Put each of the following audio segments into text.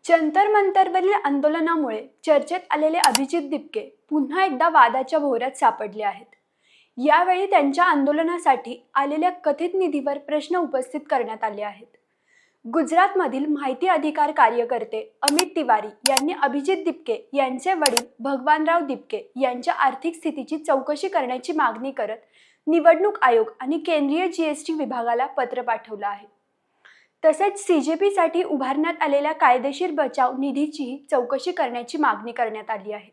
जंतर मंतरवरील आंदोलनामुळे चर्चेत आलेले अभिजित दिपके पुन्हा एकदा वादाच्या भोवऱ्यात सापडले आहेत. यावेळी त्यांच्या आंदोलनासाठी आलेल्या कथित निधीवर प्रश्न उपस्थित करण्यात आले आहेत. गुजरातमधील माहिती अधिकार कार्यकर्ते अमित तिवारी यांनी अभिजित दिपके यांचे वडील भगवानराव दिपके यांच्या आर्थिक स्थितीची चौकशी करण्याची मागणी करत निवडणूक आयोग आणि केंद्रीय जीएसटी विभागाला पत्र पाठवलं आहे. तसेच सीजेपीसाठी उभारण्यात आलेल्या कायदेशीर बचाव निधीचीही चौकशी करण्याची मागणी करण्यात आली आहे.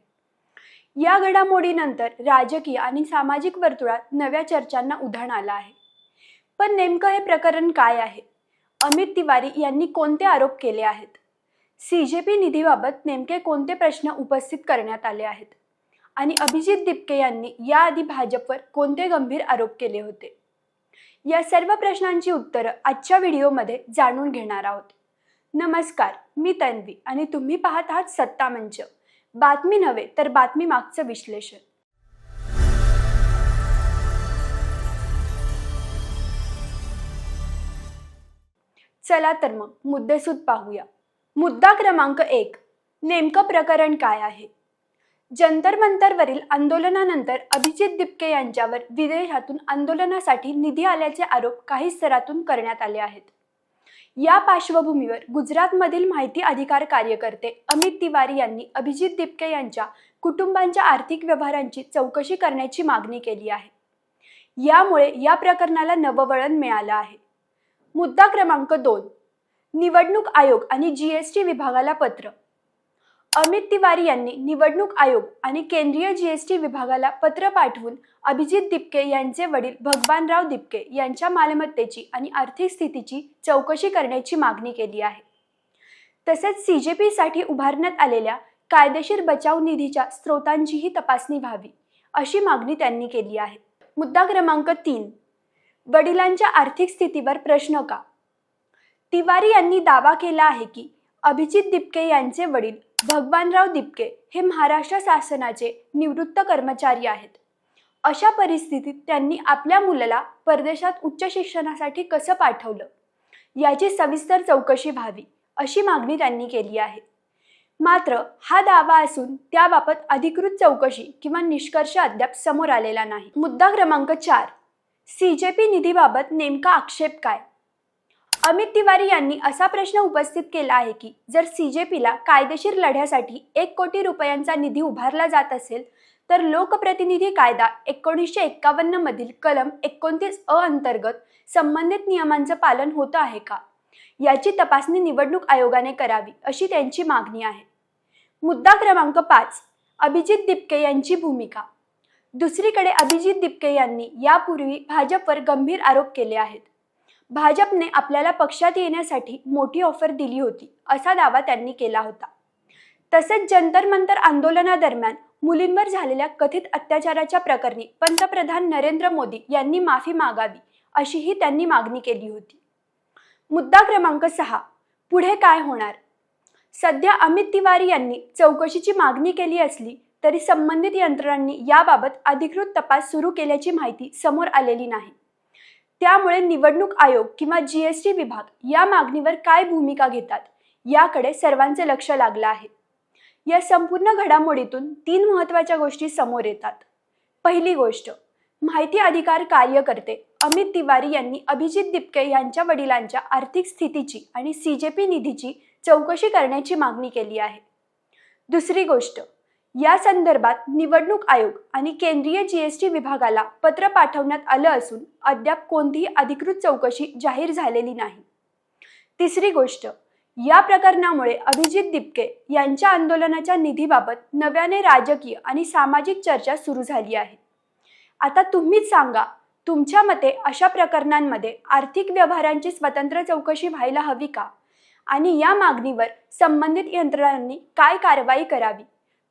या घडामोडीनंतर राजकीय आणि सामाजिक वर्तुळात नव्या चर्चांना उधाण आलं आहे. पण नेमकं हे प्रकरण काय आहे? अमित तिवारी यांनी कोणते आरोप केले आहेत? सीजेपी निधीबाबत नेमके कोणते प्रश्न उपस्थित करण्यात आले आहेत? आणि अभिजित दिपके यांनी याआधी भाजपवर कोणते गंभीर आरोप केले होते? या सर्व प्रश्नांची उत्तरं आजच्या व्हिडिओमध्ये जाणून घेणार आहोत. नमस्कार, मी तन्वी आणि तुम्ही पाहत आहात सत्ता मंच. बातमी नव्हे तर बातमी मागचं विश्लेषण. चला तर मग मुद्देसूद पाहूया. मुद्दा क्रमांक 1, नेमकं प्रकरण काय आहे? जंतर मंतरवरील आंदोलनानंतर अभिजित दिपके यांच्यावर विदेशातून आंदोलनासाठी निधी आल्याचे आरोप काही स्तरातून करण्यात आले आहेत. या पार्श्वभूमीवर गुजरातमधील माहिती अधिकार कार्यकर्ते अमित तिवारी यांनी अभिजित दिपके यांच्या कुटुंबांच्या आर्थिक व्यवहारांची चौकशी करण्याची मागणी केली आहे. यामुळे या प्रकरणाला नववळण मिळालं आहे. मुद्दा क्रमांक 2, निवडणूक आयोग आणि जीएसटी विभागाला पत्र. अमित तिवारी यांनी निवडणूक आयोग आणि केंद्रीय जीएसटी विभागाला पत्र पाठवून अभिजित दिपके यांचे वडील भगवानराव दिपके यांच्या मालमत्तेची आणि आर्थिक स्थितीची चौकशी करण्याची मागणी केली आहे. तसेच सीजेपीसाठी उभारण्यात आलेल्या कायदेशीर बचाव निधीच्या स्रोतांचीही तपासणी व्हावी अशी मागणी त्यांनी केली आहे. मुद्दा क्रमांक 3, वडिलांच्या आर्थिक स्थितीवर प्रश्न का? तिवारी यांनी दावा केला आहे की अभिजित दिपके यांचे वडील भगवानराव दिपके हे महाराष्ट्र शासनाचे निवृत्त कर्मचारी आहेत. अशा परिस्थितीत त्यांनी आपल्या मुलाला परदेशात उच्च शिक्षणासाठी कसं पाठवलं याची सविस्तर चौकशी व्हावी अशी मागणी त्यांनी केली आहे. मात्र हा दावा असून त्याबाबत अधिकृत चौकशी किंवा निष्कर्ष अद्याप समोर आलेला नाही. मुद्दा क्रमांक 4, सीजेपी निधीबाबत नेमका आक्षेप काय? अमित तिवारी यांनी असा प्रश्न उपस्थित केला आहे की जर सीजेपीला कायदेशीर लढ्यासाठी 1 कोटी रुपयांचा निधी उभारला जात असेल तर लोकप्रतिनिधी कायदा 1951 मधील कलम 29 अंतर्गत संबंधित नियमांचं पालन होतं आहे का याची तपासणी निवडणूक आयोगाने करावी अशी त्यांची मागणी आहे. मुद्दा क्रमांक 5, अभिजित दिपके यांची भूमिका. दुसरीकडे अभिजित दिपके यांनी यापूर्वी भाजपवर गंभीर आरोप केले आहेत. भाजपने आपल्याला पक्षात येण्यासाठी मोठी ऑफर दिली होती असा दावा त्यांनी केला होता. तसेच जंतर मंतर आंदोलनादरम्यान मुलींवर झालेल्या कथित अत्याचाराच्या प्रकरणी पंतप्रधान नरेंद्र मोदी यांनी माफी मागावी अशीही त्यांनी मागणी केली होती. मुद्दा क्रमांक 6, पुढे काय होणार? सध्या अमित तिवारी यांनी चौकशीची मागणी केली असली तरी संबंधित यंत्रणांनी याबाबत अधिकृत तपास सुरू केल्याची माहिती समोर आलेली नाही. त्यामुळे निवडणूक आयोग किंवा जीएसटी विभाग या मागणीवर काय भूमिका घेतात याकडे सर्वांचे लक्ष लागलं आहे. या संपूर्ण घडामोडीतून 3 महत्त्वाच्या गोष्टी समोर येतात. पहिली गोष्ट, माहिती अधिकार कार्यकर्ते अमित तिवारी यांनी अभिजित दिपके यांच्या वडिलांच्या आर्थिक स्थितीची आणि सीजेपी निधीची चौकशी करण्याची मागणी केली आहे. दुसरी गोष्ट, या संदर्भात निवडणूक आयोग आणि केंद्रीय जीएसटी विभागाला पत्र पाठवण्यात आलं असून अद्याप कोणतीही अधिकृत चौकशी जाहीर झालेली नाही. तिसरी गोष्ट, या प्रकरणामुळे अभिजित दिपके यांच्या आंदोलनाच्या निधीबाबत नव्याने राजकीय आणि सामाजिक चर्चा सुरू झाली आहे. आता तुम्हीच सांगा, तुमच्या मते अशा प्रकरणांमध्ये आर्थिक व्यवहारांची स्वतंत्र चौकशी व्हायला हवी का? आणि या मागणीवर संबंधित यंत्रणांनी काय कारवाई करावी?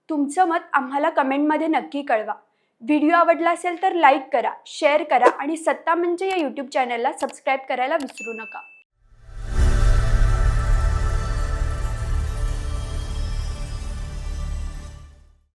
तुमचं मत आम्हाला कमेंटमध्ये नक्की कळवा. व्हिडिओ आवडला असेल तर लाईक करा, शेअर करा आणि सत्ता मंच या यूट्यूब चॅनलला सबस्क्राईब करायला विसरू नका.